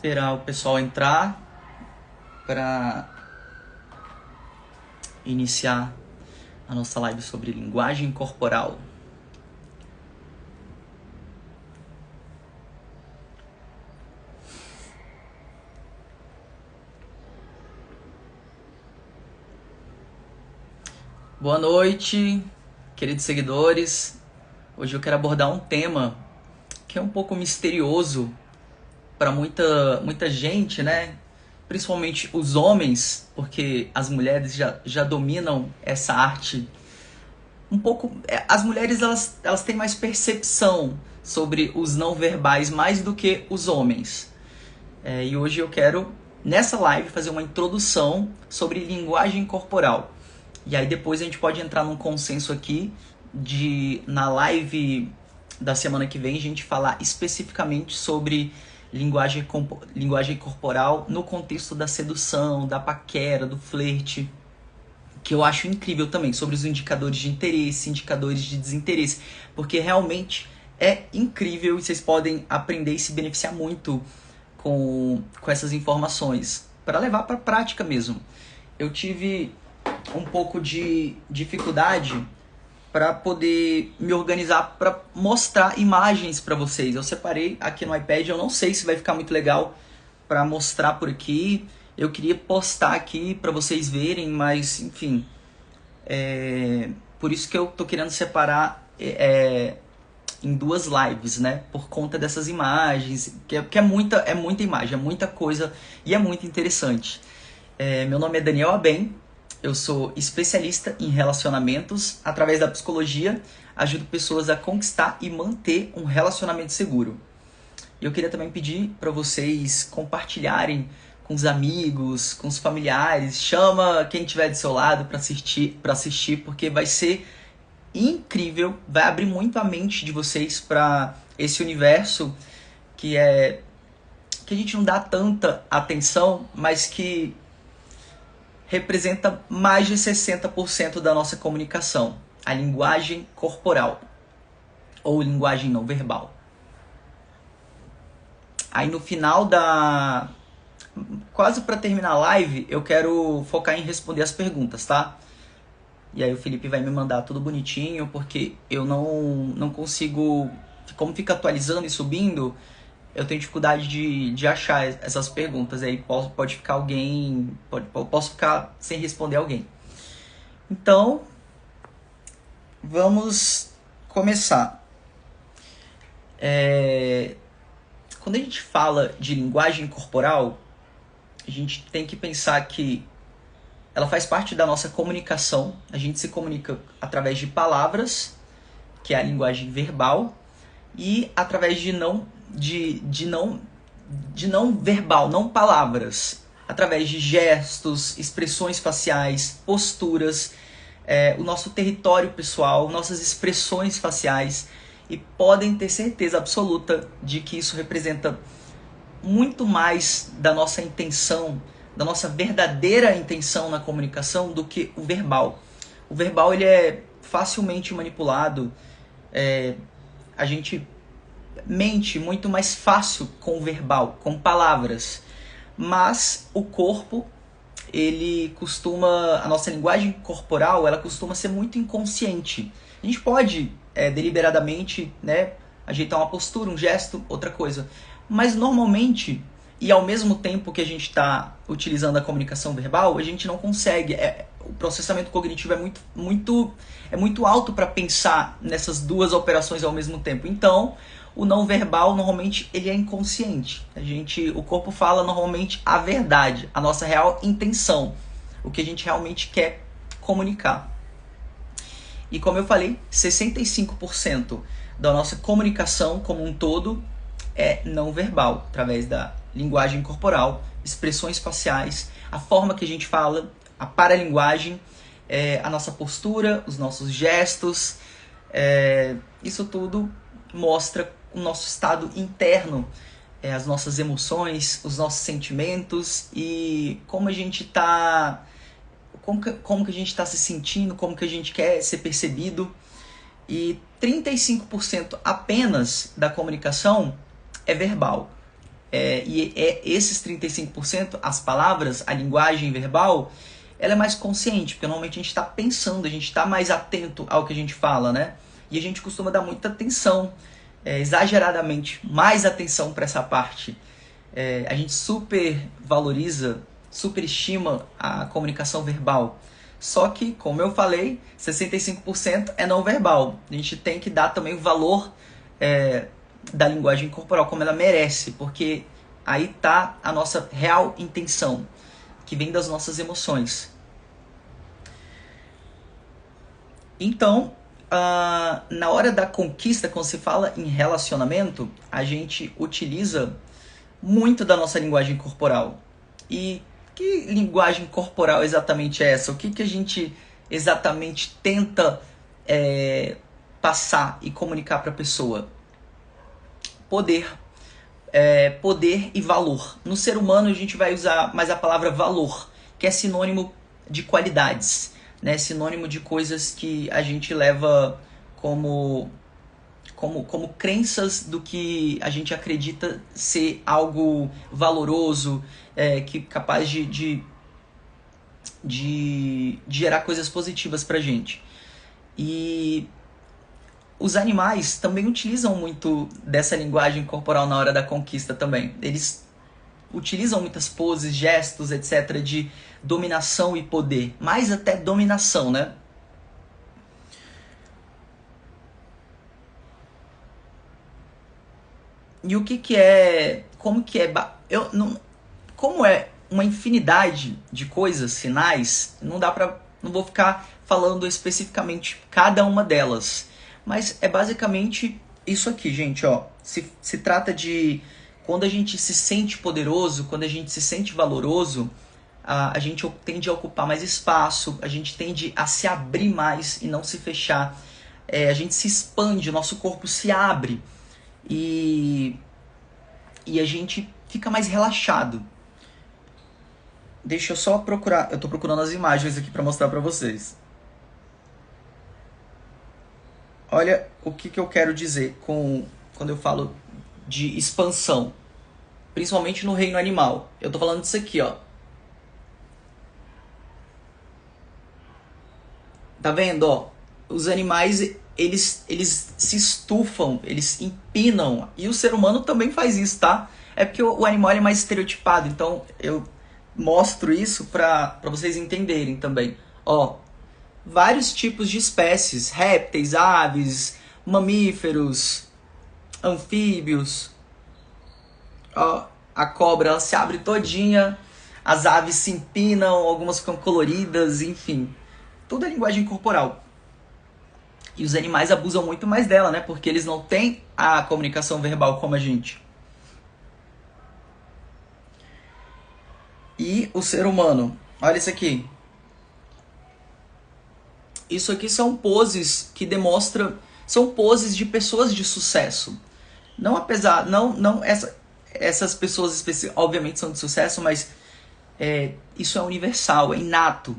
Esperar o pessoal entrar para iniciar a nossa live sobre linguagem corporal. Boa noite, queridos seguidores. Hoje eu quero abordar um tema que é um pouco misterioso para muita gente, né? Principalmente os homens, porque as mulheres já dominam essa arte um pouco. As mulheres elas têm mais percepção sobre os não verbais mais do que os homens. E hoje eu quero, nessa live, fazer uma introdução sobre linguagem corporal. E aí depois a gente pode entrar num consenso aqui na live da semana que vem, a gente falar especificamente sobre linguagem corporal no contexto da sedução, da paquera, do flerte, que eu acho incrível também, sobre os indicadores de interesse, indicadores de desinteresse, porque realmente é incrível e vocês podem aprender e se beneficiar muito com essas informações, para levar para a prática mesmo. Eu tive um pouco de dificuldade para poder me organizar para mostrar imagens para vocês. Eu separei aqui no iPad, eu não sei se vai ficar muito legal para mostrar por aqui. Eu queria postar aqui para vocês verem, mas enfim, por isso que eu tô querendo separar em duas lives, né? Por conta dessas imagens, que é muita imagem, é muita coisa e é muito interessante. Meu nome é Daniel Abem. Eu sou especialista em relacionamentos. Através da psicologia, ajudo pessoas a conquistar e manter um relacionamento seguro. E eu queria também pedir para vocês compartilharem com os amigos, com os familiares. Chama quem estiver do seu lado para assistir, porque vai ser incrível. Vai abrir muito a mente de vocês para esse universo que a gente não dá tanta atenção, mas que representa mais de 60% da nossa comunicação, a linguagem corporal, ou linguagem não verbal. Aí no final quase para terminar a live, eu quero focar em responder as perguntas, tá? E aí o Felipe vai me mandar tudo bonitinho, porque eu não consigo, como fica atualizando e subindo, eu tenho dificuldade de achar essas perguntas. Aí pode ficar alguém, posso ficar sem responder alguém. Então, vamos começar. Quando a gente fala de linguagem corporal, a gente tem que pensar que ela faz parte da nossa comunicação. A gente se comunica através de palavras, que é a linguagem verbal, e através de não verbal, não palavras, através de gestos, expressões faciais, posturas, o nosso território pessoal, nossas expressões faciais, e podem ter certeza absoluta de que isso representa muito mais da nossa intenção, da nossa verdadeira intenção na comunicação do que o verbal. O verbal ele é facilmente manipulado, a gente mente muito mais fácil com o verbal, com palavras, mas o corpo, a nossa linguagem corporal, ela costuma ser muito inconsciente. A gente pode deliberadamente, né, ajeitar uma postura, um gesto, outra coisa, mas normalmente, e ao mesmo tempo que a gente está utilizando a comunicação verbal, a gente não consegue. O processamento cognitivo é muito alto para pensar nessas duas operações ao mesmo tempo. Então, o não verbal normalmente ele é inconsciente. O corpo fala normalmente a verdade, a nossa real intenção, o que a gente realmente quer comunicar. E como eu falei, 65% da nossa comunicação como um todo é não verbal, através da linguagem corporal, expressões faciais, a forma que a gente fala, a paralinguagem, a nossa postura, os nossos gestos. Isso tudo mostra o nosso estado interno, as nossas emoções, os nossos sentimentos e como a gente está como que a gente está se sentindo, como que a gente quer ser percebido. E 35% apenas da comunicação é verbal. esses 35%, as palavras, a linguagem verbal, ela é mais consciente, porque normalmente a gente está pensando, a gente está mais atento ao que a gente fala, né? E a gente costuma dar muita atenção, exageradamente, mais atenção para essa parte. A gente super valoriza, superestima a comunicação verbal. Só que, como eu falei, 65% é não verbal. A gente tem que dar também o valor da linguagem corporal como ela merece, porque aí tá a nossa real intenção, que vem das nossas emoções. Então, na hora da conquista, quando se fala em relacionamento, a gente utiliza muito da nossa linguagem corporal. E que linguagem corporal exatamente é essa? O que a gente exatamente tenta passar e comunicar para a pessoa? Poder. Poder e valor. No ser humano a gente vai usar mais a palavra valor, que é sinônimo de qualidades, né? Sinônimo de coisas que a gente leva como crenças do que a gente acredita ser algo valoroso, que capaz de gerar coisas positivas pra gente. E os animais também utilizam muito dessa linguagem corporal na hora da conquista também. Eles utilizam muitas poses, gestos, etc. de dominação e poder. Mais até dominação, né? E o que é... Como que é... Como é uma infinidade de coisas, sinais, não vou ficar falando especificamente cada uma delas. Mas é basicamente isso aqui, gente, ó. Se trata de quando a gente se sente poderoso, quando a gente se sente valoroso, a gente tende a ocupar mais espaço, a gente tende a se abrir mais e não se fechar. A gente se expande, o nosso corpo se abre e a gente fica mais relaxado. Deixa eu só procurar, eu tô procurando as imagens aqui para mostrar para vocês. Olha o que eu quero dizer quando eu falo de expansão, principalmente no reino animal. Eu tô falando disso aqui, ó. Tá vendo, ó? Os animais, eles se estufam, eles empinam. E o ser humano também faz isso, tá? É porque o animal é mais estereotipado, então eu mostro isso pra vocês entenderem também. Ó, vários tipos de espécies, répteis, aves, mamíferos, anfíbios. Ó, a cobra, ela se abre todinha, as aves se empinam, algumas ficam coloridas, enfim. Tudo é linguagem corporal. E os animais abusam muito mais dela, né? Porque eles não têm a comunicação verbal como a gente. E o ser humano, olha isso aqui. Isso aqui são poses que demonstram, são poses de pessoas de sucesso. Não apesar, essas pessoas obviamente são de sucesso, mas isso é universal, é inato.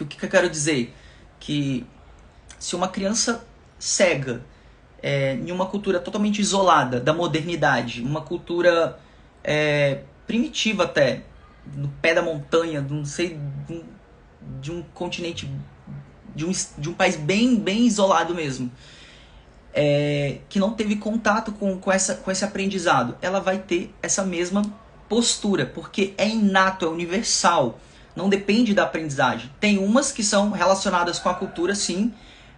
O que eu quero dizer? Que se uma criança cega, em uma cultura totalmente isolada da modernidade, uma cultura primitiva até, no pé da montanha, não sei, de um continente, de um país bem, bem isolado mesmo, que não teve contato com esse aprendizado, ela vai ter essa mesma postura, porque é inato, é universal, não depende da aprendizagem. Tem umas que são relacionadas com a cultura, sim,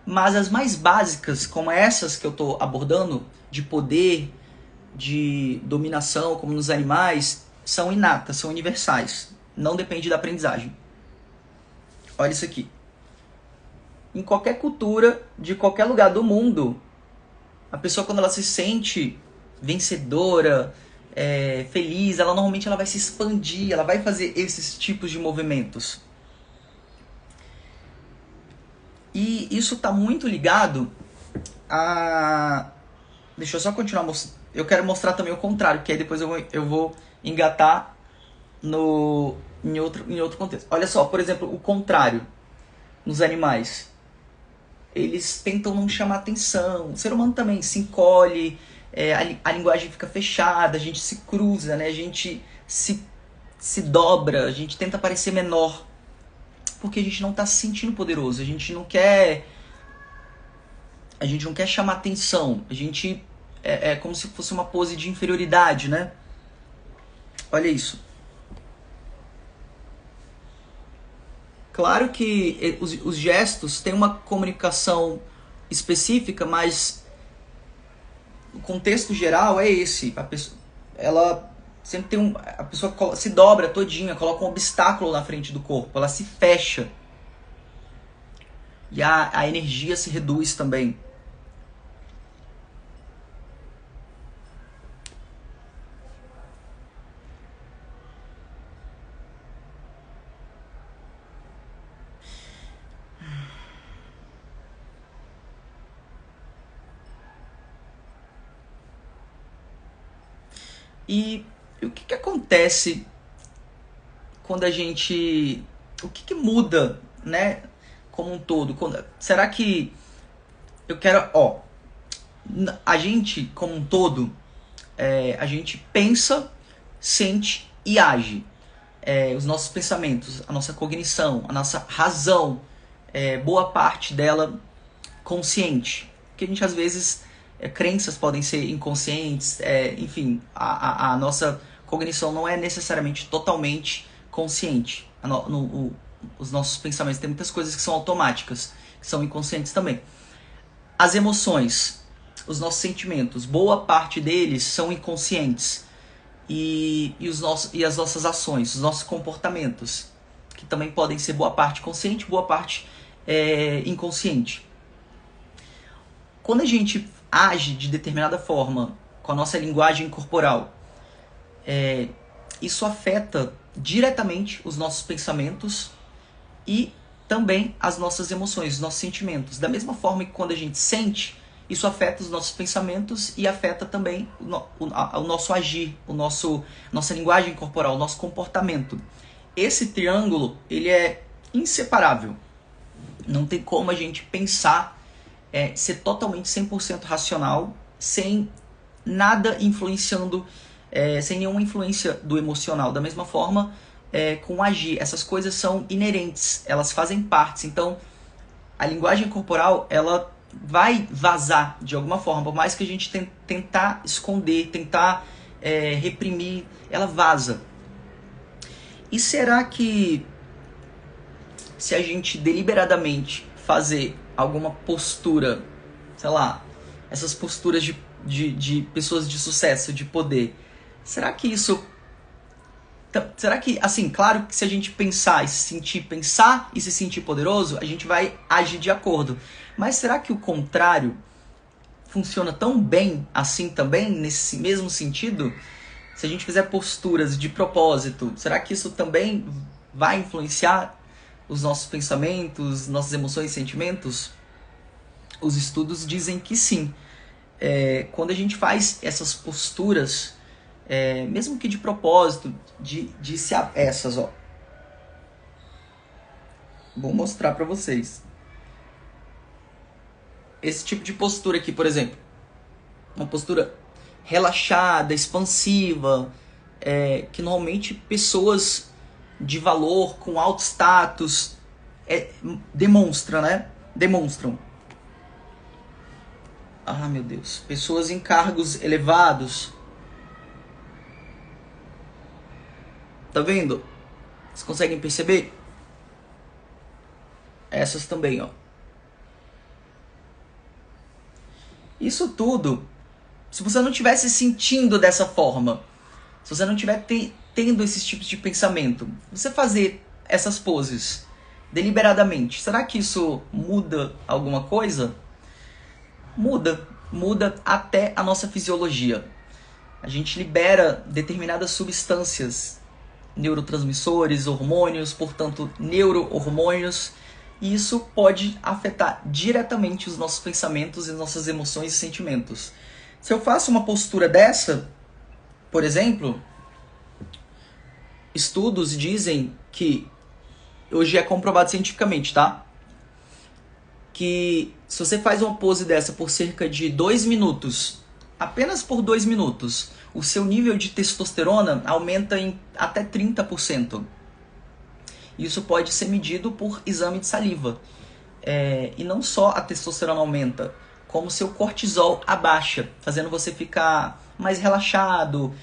mas as mais básicas, como essas que eu estou abordando, de poder, de dominação, como nos animais, são inatas, são universais, não depende da aprendizagem. Olha isso aqui. Em qualquer cultura, de qualquer lugar do mundo, a pessoa, quando ela se sente vencedora, feliz, normalmente ela vai se expandir, ela vai fazer esses tipos de movimentos. E isso está muito ligado a... Deixa eu só continuar mostrando. Eu quero mostrar também o contrário, que aí depois eu vou engatar em outro contexto. Olha só, por exemplo, o contrário nos animais. Eles tentam não chamar atenção. O ser humano também se encolhe, a linguagem fica fechada, a gente se cruza, né? A gente se dobra, a gente tenta parecer menor, porque a gente não está se sentindo poderoso, a gente não quer chamar atenção, a gente é como se fosse uma pose de inferioridade, né? Olha isso. Claro que os gestos têm uma comunicação específica, mas o contexto geral é esse. A pessoa, ela sempre tem a pessoa se dobra todinha, coloca um obstáculo na frente do corpo, ela se fecha. E a energia se reduz também. E o que acontece quando a gente... O que muda, né? Como um todo. Será que eu quero... a gente, como um todo, a gente pensa, sente e age. Os nossos pensamentos, a nossa cognição, a nossa razão, boa parte dela consciente. Porque a gente, às vezes, crenças podem ser inconscientes, enfim, a nossa cognição não é necessariamente totalmente consciente. Os nossos pensamentos, tem muitas coisas que são automáticas, que são inconscientes também. As emoções, os nossos sentimentos, boa parte deles são inconscientes. E as nossas ações, os nossos comportamentos, que também podem ser boa parte consciente, boa parte inconsciente. Quando a gente age de determinada forma, com a nossa linguagem corporal, isso afeta diretamente os nossos pensamentos e também as nossas emoções, os nossos sentimentos. Da mesma forma que quando a gente sente, isso afeta os nossos pensamentos e afeta também o nosso agir, nossa linguagem corporal, o nosso comportamento. Esse triângulo, ele é inseparável. Não tem como a gente pensar, ser totalmente 100% racional, sem nada influenciando, sem nenhuma influência do emocional. Da mesma forma, com o agir. Essas coisas são inerentes, elas fazem parte. Então, a linguagem corporal, ela vai vazar de alguma forma, por mais que a gente tentar esconder, tentar reprimir, ela vaza. E será que se a gente deliberadamente fazer alguma postura, sei lá, essas posturas de pessoas de sucesso, de poder, será que isso... Será que, assim, claro que se a gente pensar e se sentir poderoso, a gente vai agir de acordo. Mas será que o contrário funciona tão bem assim também, nesse mesmo sentido? Se a gente fizer posturas de propósito, será que isso também vai influenciar os nossos pensamentos, nossas emoções e sentimentos? Os estudos dizem que sim. Quando a gente faz essas posturas, mesmo que de propósito, essas, ó. Vou mostrar pra vocês. Esse tipo de postura aqui, por exemplo. Uma postura relaxada, expansiva, que normalmente pessoas de valor, com alto status, demonstram, né? Demonstram. Ah, meu Deus. Pessoas em cargos elevados. Tá vendo? Vocês conseguem perceber? Essas também, ó. Isso tudo, se você não estiver se sentindo dessa forma, se você não estiver tendo esses tipos de pensamento, você fazer essas poses deliberadamente, será que isso muda alguma coisa? Muda até a nossa fisiologia. A gente libera determinadas substâncias, neurotransmissores, hormônios, portanto, neurohormônios, e isso pode afetar diretamente os nossos pensamentos e nossas emoções e sentimentos. Se eu faço uma postura dessa, por exemplo, estudos dizem que, hoje é comprovado cientificamente, tá? Que se você faz uma pose dessa por cerca de 2 minutos, apenas por 2 minutos, o seu nível de testosterona aumenta em até 30%. Isso pode ser medido por exame de saliva. E não só a testosterona aumenta, como seu cortisol abaixa, fazendo você ficar mais relaxado,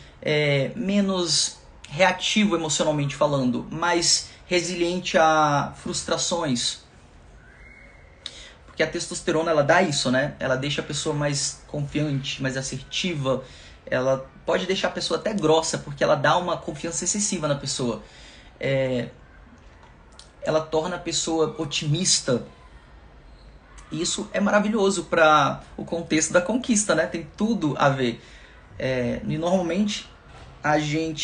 menos reativo emocionalmente falando, mais resiliente a frustrações. Porque a testosterona, ela dá isso, né? Ela deixa a pessoa mais confiante, mais assertiva. Ela pode deixar a pessoa até grossa, porque ela dá uma confiança excessiva na pessoa. Ela torna a pessoa otimista. E isso é maravilhoso para o contexto da conquista, né? Tem tudo a ver. E normalmente, o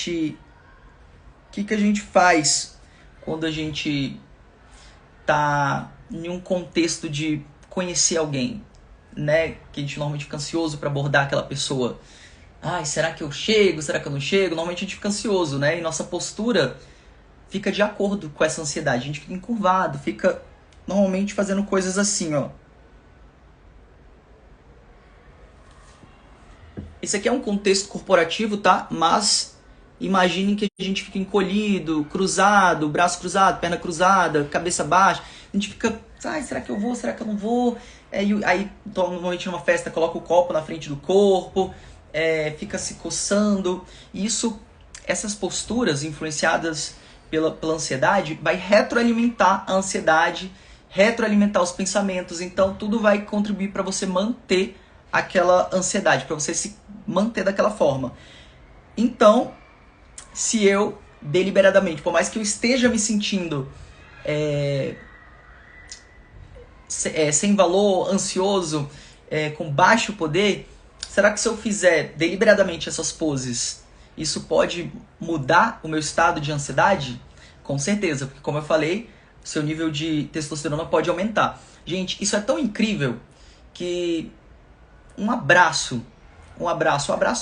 que a gente faz quando a gente tá em um contexto de conhecer alguém, né? Que a gente normalmente fica ansioso para abordar aquela pessoa. Ai, será que eu chego? Será que eu não chego? Normalmente a gente fica ansioso, né? E nossa postura fica de acordo com essa ansiedade. A gente fica encurvado, fica normalmente fazendo coisas assim, ó. Esse aqui é um contexto corporativo, tá? Mas imagine que a gente fica encolhido, cruzado, braço cruzado, perna cruzada, cabeça baixa. A gente fica, ai, será que eu vou? Será que eu não vou? Aí, normalmente numa festa, coloca o copo na frente do corpo, fica se coçando. E essas posturas influenciadas pela ansiedade vai retroalimentar a ansiedade, retroalimentar os pensamentos. Então, tudo vai contribuir para você manter aquela ansiedade, para você se manter daquela forma. Então, se eu deliberadamente, por mais que eu esteja me sentindo sem valor, ansioso, com baixo poder, será que se eu fizer deliberadamente essas poses, isso pode mudar o meu estado de ansiedade? Com certeza, porque como eu falei, seu nível de testosterona pode aumentar. Gente, isso é tão incrível que um abraço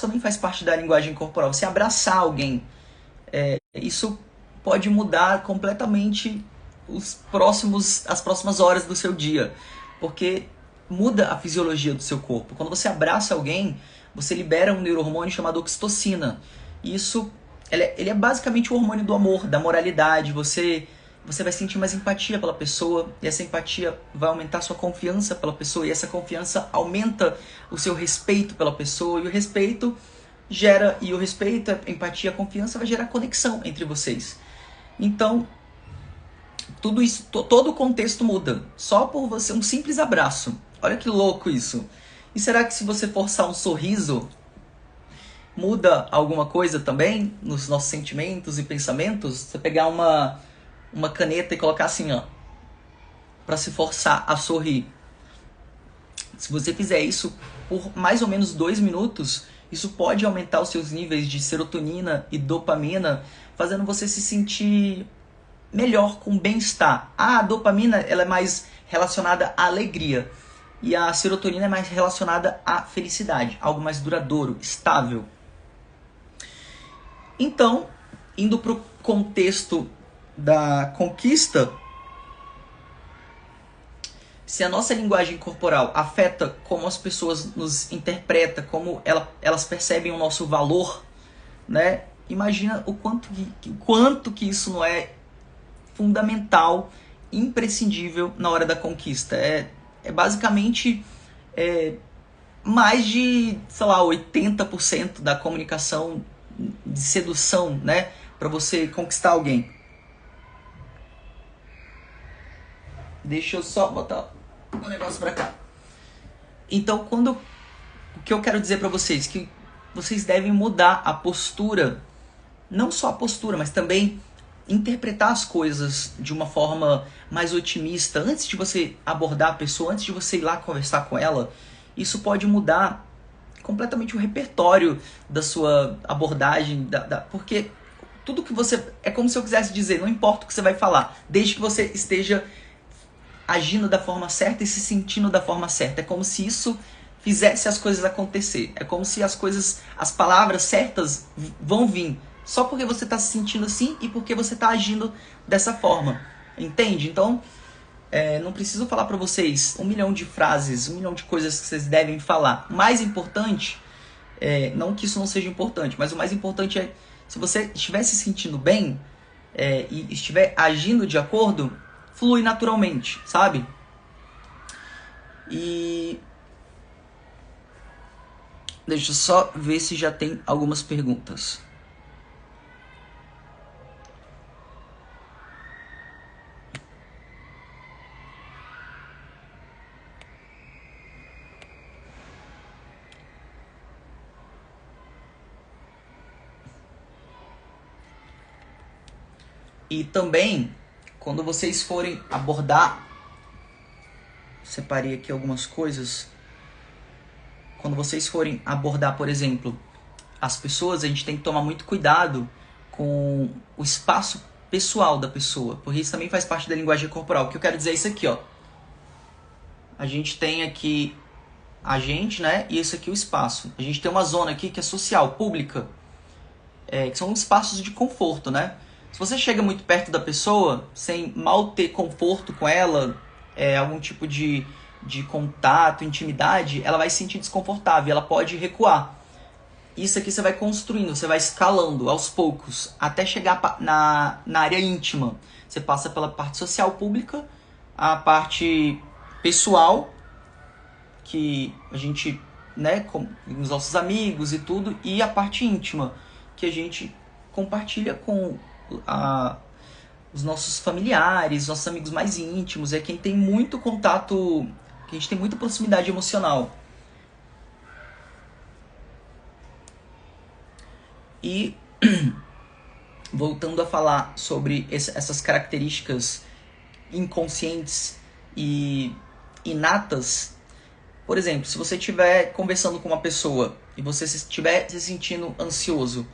também faz parte da linguagem corporal. Você abraçar alguém, isso pode mudar completamente as próximas horas do seu dia, porque muda a fisiologia do seu corpo. Quando você abraça alguém, você libera um neurohormônio chamado oxitocina. E ele é basicamente o hormônio do amor, da moralidade. Você vai sentir mais empatia pela pessoa, e essa empatia vai aumentar a sua confiança pela pessoa, e essa confiança aumenta o seu respeito pela pessoa, e o respeito, a empatia, a confiança vai gerar conexão entre vocês. Então, tudo isso, todo o contexto muda, só por você, um simples abraço. Olha que louco isso. E será que se você forçar um sorriso, muda alguma coisa também nos nossos sentimentos e pensamentos? Você pegar uma caneta e colocar assim, ó, para se forçar a sorrir. Se você fizer isso por mais ou menos 2 minutos, isso pode aumentar os seus níveis de serotonina e dopamina, fazendo você se sentir melhor, com bem-estar. A dopamina, ela é mais relacionada à alegria, e a serotonina é mais relacionada à felicidade, algo mais duradouro, estável. Então, indo para o contexto da conquista, se a nossa linguagem corporal afeta como as pessoas nos interpretam, como elas percebem o nosso valor, né? Imagina o quanto que isso não é fundamental, imprescindível na hora da conquista. É basicamente mais de, sei lá, 80% da comunicação de sedução, né? Para você conquistar alguém. Deixa eu só botar um negócio pra cá. Então, o que eu quero dizer pra vocês, que vocês devem mudar a postura, não só a postura, mas também interpretar as coisas de uma forma mais otimista. Antes de você abordar a pessoa, antes de você ir lá conversar com ela, isso pode mudar completamente o repertório da sua abordagem, porque tudo que você... É como se eu quisesse dizer, não importa o que você vai falar, desde que você esteja agindo da forma certa e se sentindo da forma certa. É como se isso fizesse as coisas acontecer. É como se as palavras certas vão vir. Só porque você está se sentindo assim e porque você está agindo dessa forma. Entende? Então, não preciso falar para vocês 1 milhão de frases, 1 milhão de coisas que vocês devem falar. O mais importante Não que isso não seja importante, mas o mais importante é, se você estiver se sentindo bem e estiver agindo de acordo, flui naturalmente, sabe? E deixa eu só ver se já tem algumas perguntas. E também, quando vocês forem abordar, separei aqui algumas coisas. Quando vocês forem abordar, por exemplo, as pessoas, a gente tem que tomar muito cuidado com o espaço pessoal da pessoa, porque isso também faz parte da linguagem corporal. O que eu quero dizer é isso aqui, ó. A gente tem aqui a gente, né? E esse aqui é o espaço. A gente tem uma zona aqui que é social, pública, que são espaços de conforto, né? Se você chega muito perto da pessoa, sem mal ter conforto com ela, algum tipo de contato, intimidade, ela vai se sentir desconfortável, ela pode recuar. Isso aqui você vai construindo, você vai escalando aos poucos, até chegar na área íntima. Você passa pela parte social pública, a parte pessoal, que a gente, né, com os nossos amigos e tudo, e a parte íntima, que a gente compartilha com os nossos familiares, nossos amigos mais íntimos, é quem tem muito contato, que a gente tem muita proximidade emocional. E voltando a falar sobre essas características inconscientes e inatas, por exemplo, se você estiver conversando com uma pessoa e você estiver se sentindo ansioso,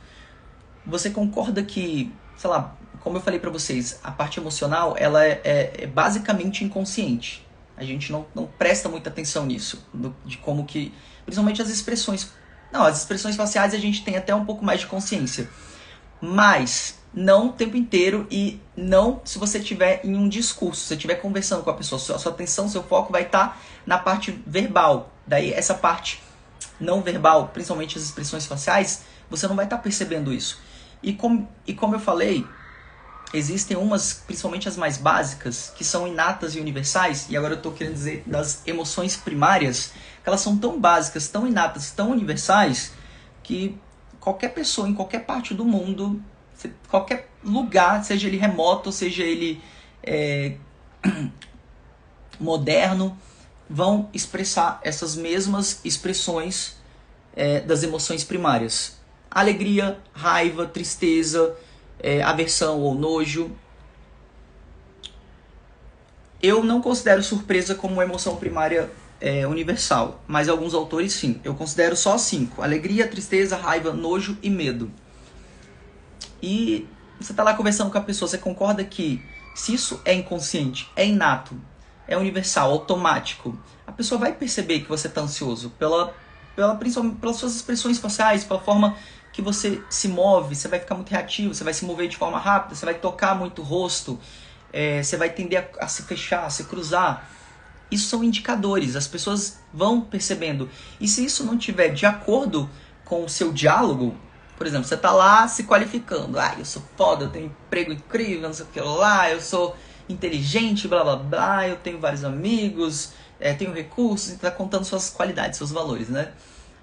você concorda que, sei lá, como eu falei pra vocês, a parte emocional ela é basicamente inconsciente. A gente não presta muita atenção nisso, de como que, principalmente as expressões. Não, as expressões faciais a gente tem até um pouco mais de consciência. Mas não o tempo inteiro e não se você estiver em um discurso, se você estiver conversando com a pessoa, sua atenção, seu foco vai estar na parte verbal. Daí essa parte não verbal, principalmente as expressões faciais, você não vai estar percebendo isso. E como eu falei, existem umas, principalmente as mais básicas, que são inatas e universais, e agora eu estou querendo dizer das emoções primárias, que elas são tão básicas, tão inatas, tão universais, que qualquer pessoa em qualquer parte do mundo, qualquer lugar, seja ele remoto, seja ele moderno, vão expressar essas mesmas expressões das emoções primárias. Alegria, raiva, tristeza, aversão ou nojo. Eu não considero surpresa como uma emoção primária universal, mas alguns autores sim. Eu considero só 5: alegria, tristeza, raiva, nojo e medo. E você está lá conversando com a pessoa, você concorda que se isso é inconsciente, é inato, é universal, automático, a pessoa vai perceber que você está ansioso principalmente pelas suas expressões faciais, pela forma que você se move, você vai ficar muito reativo, você vai se mover de forma rápida, você vai tocar muito o rosto, você vai tender a se fechar, a se cruzar. Isso são indicadores, as pessoas vão percebendo. E se isso não estiver de acordo com o seu diálogo, por exemplo, você está lá se qualificando. Eu sou foda, eu tenho um emprego incrível, não sei o que lá, eu sou inteligente, blá blá blá, eu tenho vários amigos, tenho recursos, está contando suas qualidades, seus valores, né?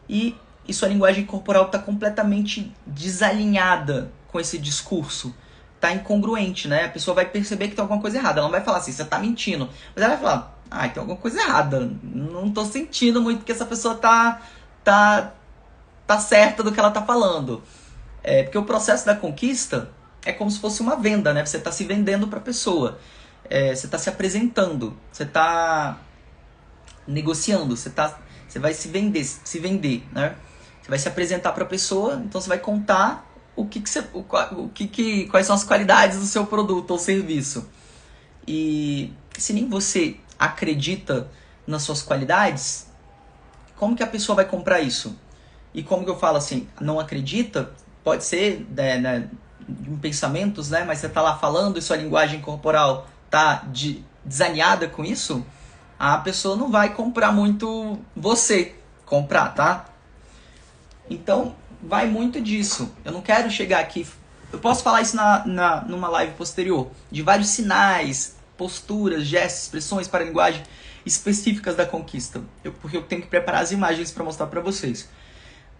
E sua linguagem corporal está completamente desalinhada com esse discurso. Está incongruente, né? A pessoa vai perceber que tem alguma coisa errada. Ela não vai falar assim, você está mentindo. Mas ela vai falar, tem alguma coisa errada. Não estou sentindo muito que essa pessoa tá certa do que ela está falando. Porque o processo da conquista é como se fosse uma venda, né? Você está se vendendo para a pessoa. Você está se apresentando. Você está negociando. Você vai se vender, né? Você vai se apresentar para a pessoa, então você vai contar quais são as qualidades do seu produto ou serviço. E se nem você acredita nas suas qualidades, como que a pessoa vai comprar isso? E como que eu falo assim, não acredita? Pode ser em pensamentos, né? Mas você está lá falando e sua linguagem corporal está desalinhada com isso, a pessoa não vai comprar muito você comprar, tá? Então, vai muito disso. Eu não quero chegar aqui... Eu posso falar isso numa live posterior, de vários sinais, posturas, gestos, expressões para a linguagem específicas da conquista. Porque eu tenho que preparar as imagens para mostrar para vocês.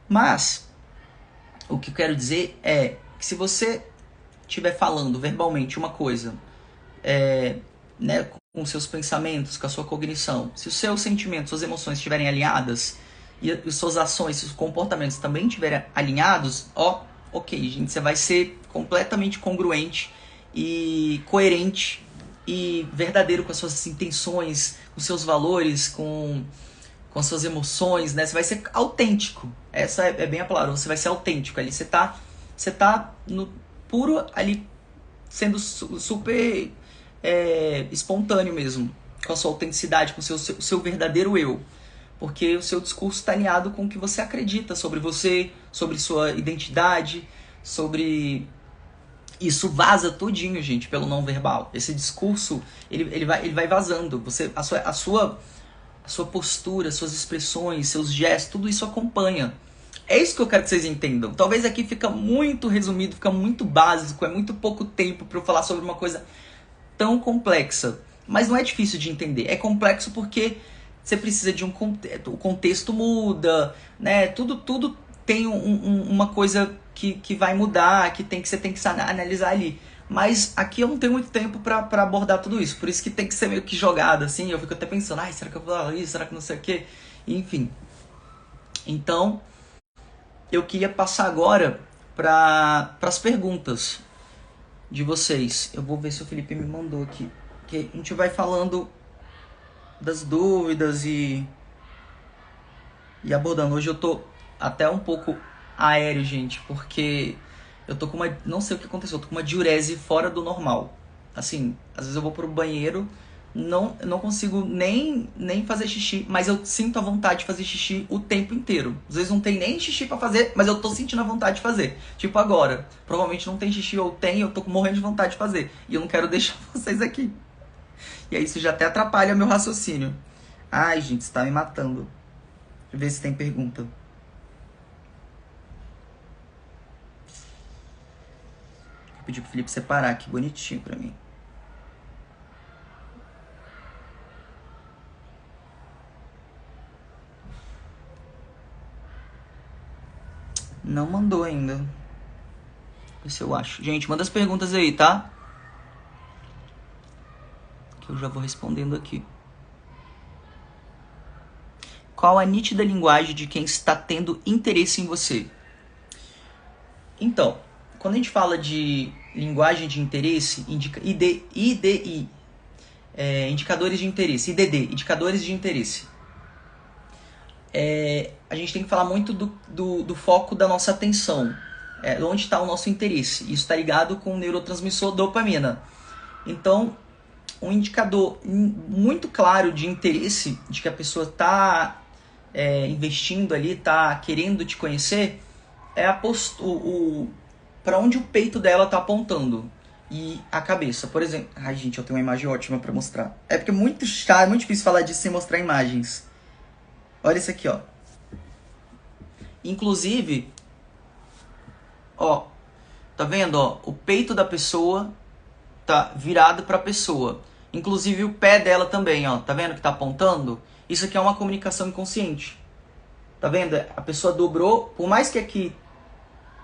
Mas, o que eu quero dizer é que se você estiver falando verbalmente uma coisa, né, com seus pensamentos, com a sua cognição, se os seus sentimentos, suas emoções estiverem alinhadas e as suas ações, seus comportamentos também estiverem alinhados, ok, gente, você vai ser completamente congruente e coerente e verdadeiro com as suas intenções, com seus valores, com suas emoções, né? Você vai ser autêntico. Essa é bem a palavra, você vai ser autêntico ali. Você tá no puro ali, sendo super espontâneo mesmo, com a sua autenticidade, com o seu verdadeiro eu. Porque o seu discurso está alinhado com o que você acredita sobre você, sobre sua identidade, sobre... Isso vaza todinho, gente, pelo não verbal. Esse discurso, ele vai vazando. A sua postura, suas expressões, seus gestos, tudo isso acompanha. É isso que eu quero que vocês entendam. Talvez aqui fica muito resumido, fica muito básico, é muito pouco tempo para eu falar sobre uma coisa tão complexa. Mas não é difícil de entender. É complexo porque você precisa de o contexto muda, né? Tudo tem uma coisa que vai mudar, que você tem que analisar ali. Mas aqui eu não tenho muito tempo para abordar tudo isso. Por isso que tem que ser meio que jogado, assim. Eu fico até pensando, será que eu vou falar isso? Será que não sei o quê? Enfim. Então, eu queria passar agora para as perguntas de vocês. Eu vou ver se o Felipe me mandou aqui. Que a gente vai falando das dúvidas e abordando. Hoje eu tô até um pouco aéreo, gente, porque eu tô com uma... Não sei o que aconteceu, eu tô com uma diurese fora do normal. Assim, às vezes eu vou pro banheiro, não consigo nem fazer xixi, mas eu sinto a vontade de fazer xixi o tempo inteiro. Às vezes não tem nem xixi pra fazer, mas eu tô sentindo a vontade de fazer. Tipo agora, provavelmente não tem xixi ou tem, eu tô morrendo de vontade de fazer. E eu não quero deixar vocês aqui. E aí isso já até atrapalha meu raciocínio. Ai, gente, você tá me matando. Deixa eu ver se tem pergunta. Vou pedir pro Felipe separar aqui bonitinho pra mim. Não mandou ainda. Ver se eu acho. Gente, manda as perguntas aí, tá? Que eu já vou respondendo aqui. Qual a nítida linguagem de quem está tendo interesse em você? Então, quando a gente fala de linguagem de interesse, IDI, indicadores de interesse, IDD, indicadores de interesse. A gente tem que falar muito do foco da nossa atenção, onde está o nosso interesse. Isso está ligado com o neurotransmissor dopamina. Então, um indicador muito claro de interesse, de que a pessoa está investindo ali, está querendo te conhecer, é para onde o peito dela está apontando. E a cabeça, por exemplo... Ai, gente, eu tenho uma imagem ótima para mostrar. É porque é muito chato, é muito difícil falar disso sem mostrar imagens. Olha isso aqui, ó. Inclusive, ó, tá vendo, ó? O peito da pessoa tá virado para a pessoa. Inclusive o pé dela também, ó. Tá vendo que tá apontando? Isso aqui é uma comunicação inconsciente. Tá vendo? A pessoa dobrou, por mais que aqui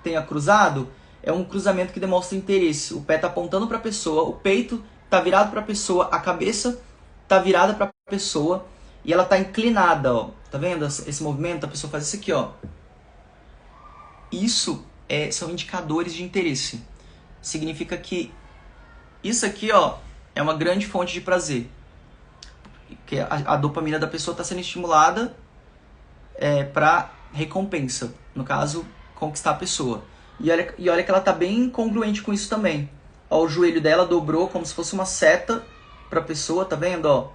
tenha cruzado, é um cruzamento que demonstra interesse. O pé tá apontando para a pessoa, o peito tá virado para a pessoa, a cabeça tá virada para a pessoa e ela tá inclinada, ó. Tá vendo esse movimento? A pessoa faz isso aqui, ó. Isso são indicadores de interesse. Significa que isso aqui, ó, é uma grande fonte de prazer. Que a dopamina da pessoa está sendo estimulada para recompensa. No caso, conquistar a pessoa. E olha que ela tá bem congruente com isso também. Ó, o joelho dela dobrou como se fosse uma seta para a pessoa, tá vendo? Ó,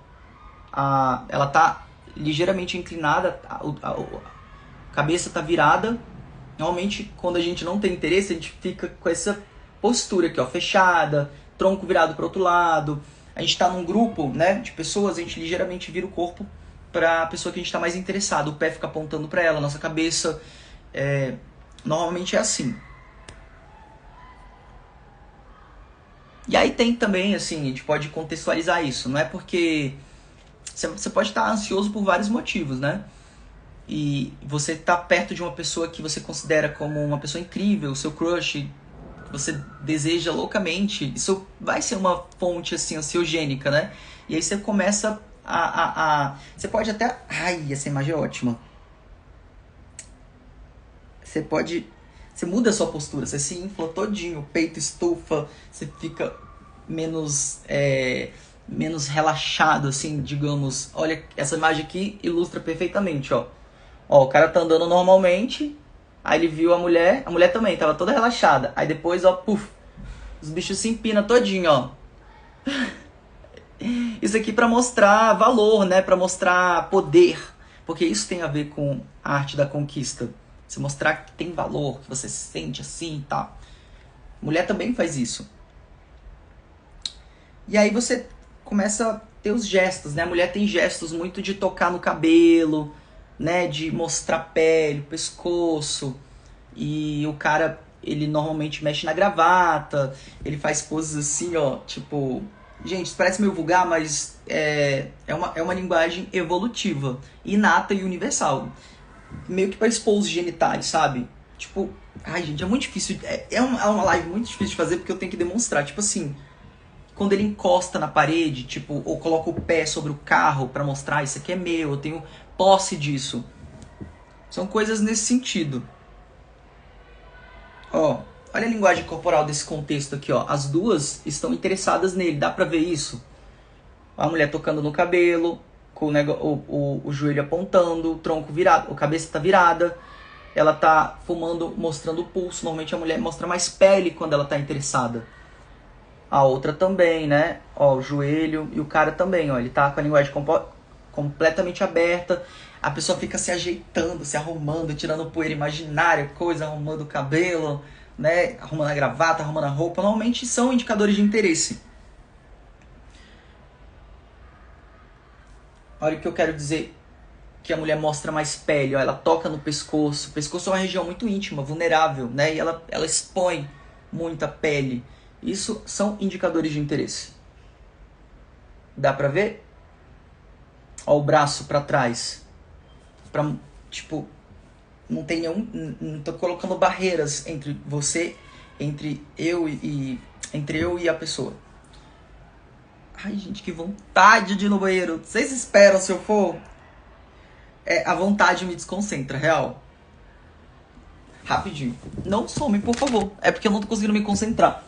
ela tá ligeiramente inclinada, a cabeça tá virada. Normalmente, quando a gente não tem interesse, a gente fica com essa postura aqui, ó, fechada, tronco virado para o outro lado. A gente está num grupo, né, de pessoas, a gente ligeiramente vira o corpo para a pessoa que a gente está mais interessado. O pé fica apontando para ela, a nossa cabeça Normalmente é assim. E aí tem também, assim, a gente pode contextualizar isso. Não é porque... Você pode estar ansioso por vários motivos, né? E você tá perto de uma pessoa que você considera como uma pessoa incrível, seu crush, que você deseja loucamente. Isso vai ser uma fonte, assim, ansiogênica, né? E aí você começa Você pode até... Ai, essa imagem é ótima. Você muda a sua postura, você se infla todinho, o peito estufa, você fica menos relaxado, assim, digamos. Olha, essa imagem aqui ilustra perfeitamente, ó. Ó, o cara tá andando normalmente, aí ele viu a mulher também, tava toda relaxada. Aí depois, ó, puf, os bichos se empinam todinho, ó. Isso aqui pra mostrar valor, né? Pra mostrar poder. Porque isso tem a ver com a arte da conquista. Você mostrar que tem valor, que você se sente assim e tal. Mulher também faz isso. E aí você começa a ter os gestos, né? A mulher tem gestos muito de tocar no cabelo, né? De mostrar pele, pescoço. E o cara, ele normalmente mexe na gravata, ele faz poses assim, ó, tipo... Gente, isso parece meio vulgar, mas é uma linguagem evolutiva, inata e universal. Meio que pra expor os genitais, sabe? Tipo, ai gente, é muito difícil. É uma live muito difícil de fazer porque eu tenho que demonstrar. Tipo assim, quando ele encosta na parede, tipo, ou coloca o pé sobre o carro pra mostrar, isso aqui é meu, eu tenho posse disso. São coisas nesse sentido. Ó, olha a linguagem corporal desse contexto aqui, ó. As duas estão interessadas nele, dá pra ver isso? A mulher tocando no cabelo, com o joelho apontando, o tronco virado, a cabeça tá virada. Ela tá fumando, mostrando o pulso. Normalmente a mulher mostra mais pele quando ela tá interessada. A outra também, né? Ó, o joelho e o cara também, ó. Ele tá com a linguagem completamente aberta. A pessoa fica se ajeitando, se arrumando, tirando poeira imaginária, coisa, arrumando o cabelo, né? Arrumando a gravata, arrumando a roupa. Normalmente são indicadores de interesse. Olha o que eu quero dizer que a mulher mostra mais pele, ó, ela toca no pescoço. O pescoço é uma região muito íntima, vulnerável, né? E ela expõe muita pele. Isso são indicadores de interesse. Dá pra ver? Ó, o braço pra trás. Pra, tipo, não tem nenhum... Não tô colocando barreiras entre você, entre eu e a pessoa. Ai, gente, que vontade de ir no banheiro. Vocês esperam se eu for? A vontade me desconcentra, real. Rapidinho. Não some, por favor. É porque eu não tô conseguindo me concentrar.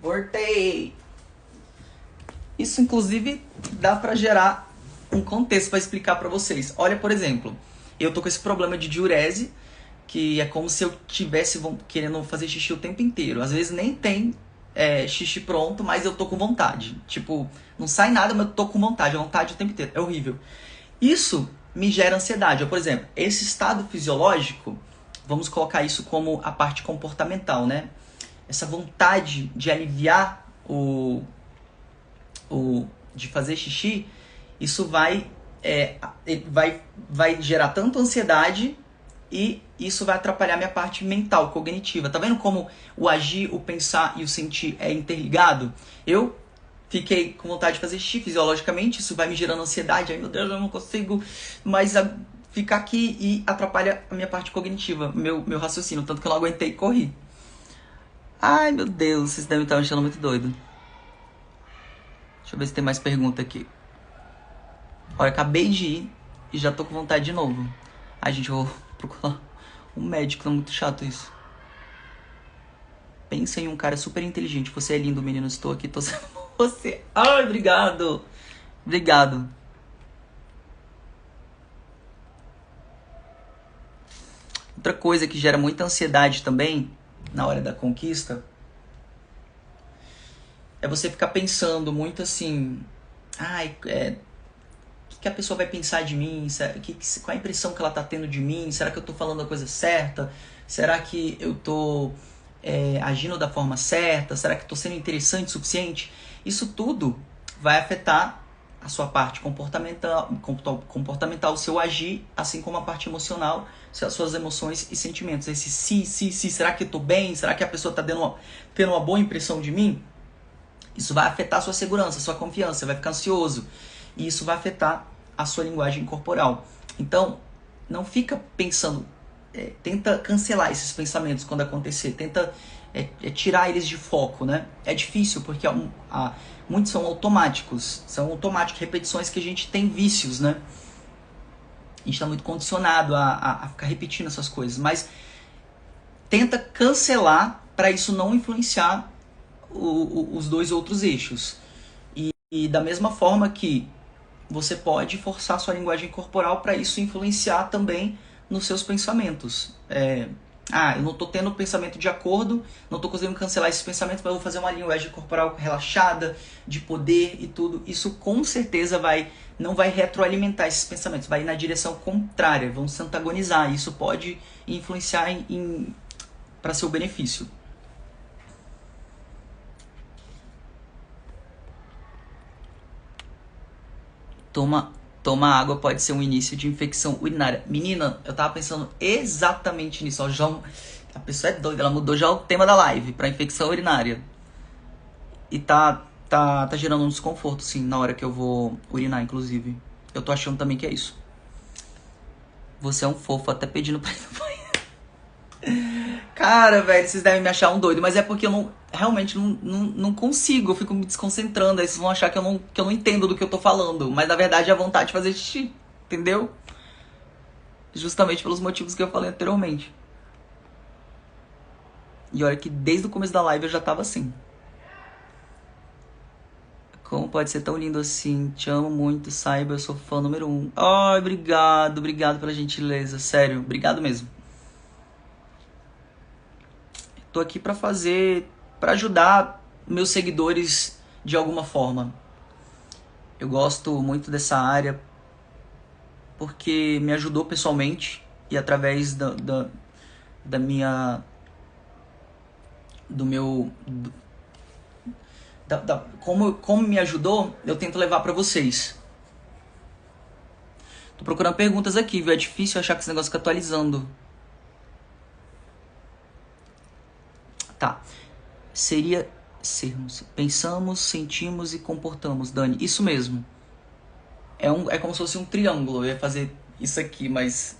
Voltei! Isso, inclusive, dá pra gerar um contexto pra explicar pra vocês. Olha, por exemplo, eu tô com esse problema de diurese, que é como se eu tivesse querendo fazer xixi o tempo inteiro. Às vezes nem tem xixi pronto, mas eu tô com vontade. Tipo, não sai nada, mas eu tô com vontade. A vontade o tempo inteiro. É horrível. Isso me gera ansiedade. Por exemplo, esse estado fisiológico, vamos colocar isso como a parte comportamental, né? Essa vontade de aliviar de fazer xixi, isso vai gerar tanto ansiedade e isso vai atrapalhar minha parte mental, cognitiva. Tá vendo como o agir, o pensar e o sentir é interligado? Eu fiquei com vontade de fazer xixi fisiologicamente, isso vai me gerando ansiedade. Ai, meu Deus, eu não consigo mais ficar aqui e atrapalha a minha parte cognitiva, meu raciocínio. Tanto que eu não aguentei e corri. Ai, meu Deus, vocês devem estar me achando muito doido. Deixa eu ver se tem mais pergunta aqui. Olha, acabei de ir e já tô com vontade de novo. Ai, gente, eu vou procurar um médico, tá muito chato isso. Pensa em um cara super inteligente. Você é lindo, menino, estou aqui torcendo por você. Ai, obrigado. Obrigado. Outra coisa que gera muita ansiedade também na hora da conquista é você ficar pensando muito assim, ai, o que a pessoa vai pensar de mim? Qual a impressão que ela tá tendo de mim? Será que eu tô falando a coisa certa? Será que eu tô agindo da forma certa? Será que eu tô sendo interessante o suficiente? Isso tudo vai afetar a sua parte comportamental, o seu agir, assim como a parte emocional, as suas emoções e sentimentos. Esse se, será que eu tô bem? Será que a pessoa tá tendo uma boa impressão de mim? Isso vai afetar a sua segurança, a sua confiança, você vai ficar ansioso. E isso vai afetar a sua linguagem corporal. Então, não fica pensando, tenta cancelar esses pensamentos quando acontecer, tenta tirar eles de foco, né? É difícil porque muitos são automáticos, repetições que a gente tem vícios, né? A gente está muito condicionado a ficar repetindo essas coisas, mas tenta cancelar para isso não influenciar os dois outros eixos. E da mesma forma que você pode forçar sua linguagem corporal para isso influenciar também nos seus pensamentos. Eu não estou tendo pensamento de acordo, não estou conseguindo cancelar esses pensamentos, mas eu vou fazer uma linguagem corporal relaxada, de poder e tudo. Isso com certeza não vai retroalimentar esses pensamentos, vai ir na direção contrária, vão se antagonizar. Isso pode influenciar para seu benefício. Toma água pode ser um início de infecção urinária. Menina, eu tava pensando exatamente nisso. A pessoa é doida, ela mudou já o tema da live pra infecção urinária. E tá gerando um desconforto, sim, na hora que eu vou urinar, inclusive. Eu tô achando também que é isso. Você é um fofo, até pedindo pra ir no banheiro. Cara, velho, vocês devem me achar um doido, mas é porque eu realmente não consigo, eu fico me desconcentrando, aí vocês vão achar que eu não entendo do que eu tô falando, mas na verdade é a vontade de fazer xixi, entendeu? Justamente pelos motivos que eu falei anteriormente. E olha que desde o começo da live eu já tava assim. Como pode ser tão lindo assim? Te amo muito, saiba, eu sou fã número 1. Ai, obrigado pela gentileza, sério, obrigado mesmo. Tô aqui pra ajudar meus seguidores de alguma forma. Eu gosto muito dessa área porque me ajudou pessoalmente e através da minha do meu como me ajudou, eu tento levar pra vocês. Tô procurando perguntas aqui, viu? É difícil achar que esse negócio fica atualizando. Tá. Seria sermos. Pensamos, sentimos e comportamos, Dani. Isso mesmo. É como se fosse um triângulo. Eu ia fazer isso aqui, mas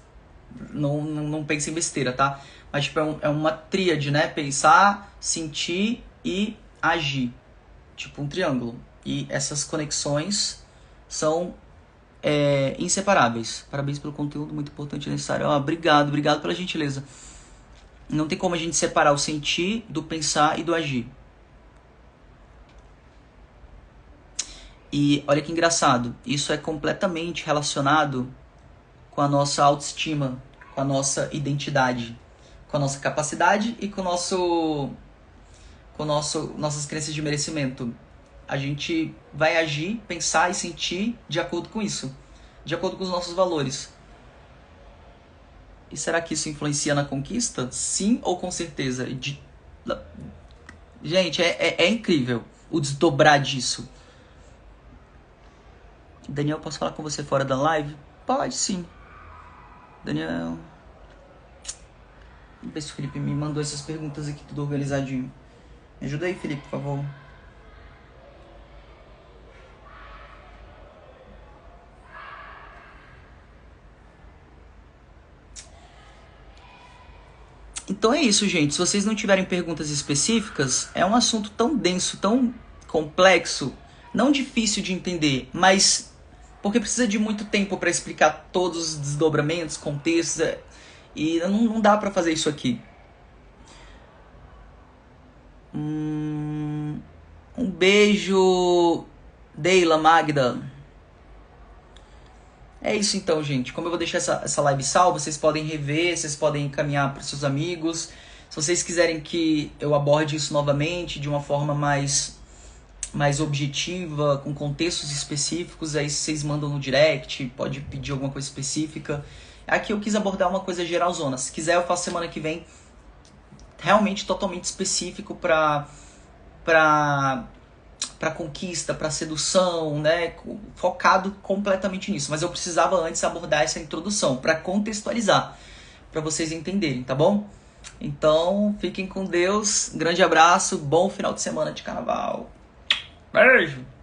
não pense em besteira, tá? Mas tipo, é uma tríade, né? Pensar, sentir e agir. Tipo um triângulo. E essas conexões são inseparáveis. Parabéns pelo conteúdo, muito importante e necessário. Obrigado pela gentileza. Não tem como a gente separar o sentir do pensar e do agir. E olha que engraçado, isso é completamente relacionado com a nossa autoestima, com a nossa identidade, com a nossa capacidade e com nossas crenças de merecimento. A gente vai agir, pensar e sentir de acordo com isso, de acordo com os nossos valores. E será que isso influencia na conquista? Sim ou com certeza? Gente, é incrível o desdobrar disso. Daniel, posso falar com você fora da live? Pode sim. Daniel. Vamos ver se o Felipe me mandou essas perguntas aqui tudo organizadinho. Me ajuda aí, Felipe, por favor. Então é isso, gente. Se vocês não tiverem perguntas específicas, é um assunto tão denso, tão complexo, não difícil de entender, mas porque precisa de muito tempo para explicar todos os desdobramentos, contextos, e não dá para fazer isso aqui. Um beijo, Deila, Magda. É isso então, gente. Como eu vou deixar essa live salva, vocês podem rever, vocês podem encaminhar para seus amigos. Se vocês quiserem que eu aborde isso novamente de uma forma mais objetiva, com contextos específicos, aí vocês mandam no direct, pode pedir alguma coisa específica. Aqui eu quis abordar uma coisa geralzona. Se quiser, eu faço semana que vem realmente totalmente específico para conquista, para sedução, né? Focado completamente nisso. Mas eu precisava antes abordar essa introdução para contextualizar, para vocês entenderem, tá bom? Então, fiquem com Deus. Um grande abraço, bom final de semana de carnaval. Beijo!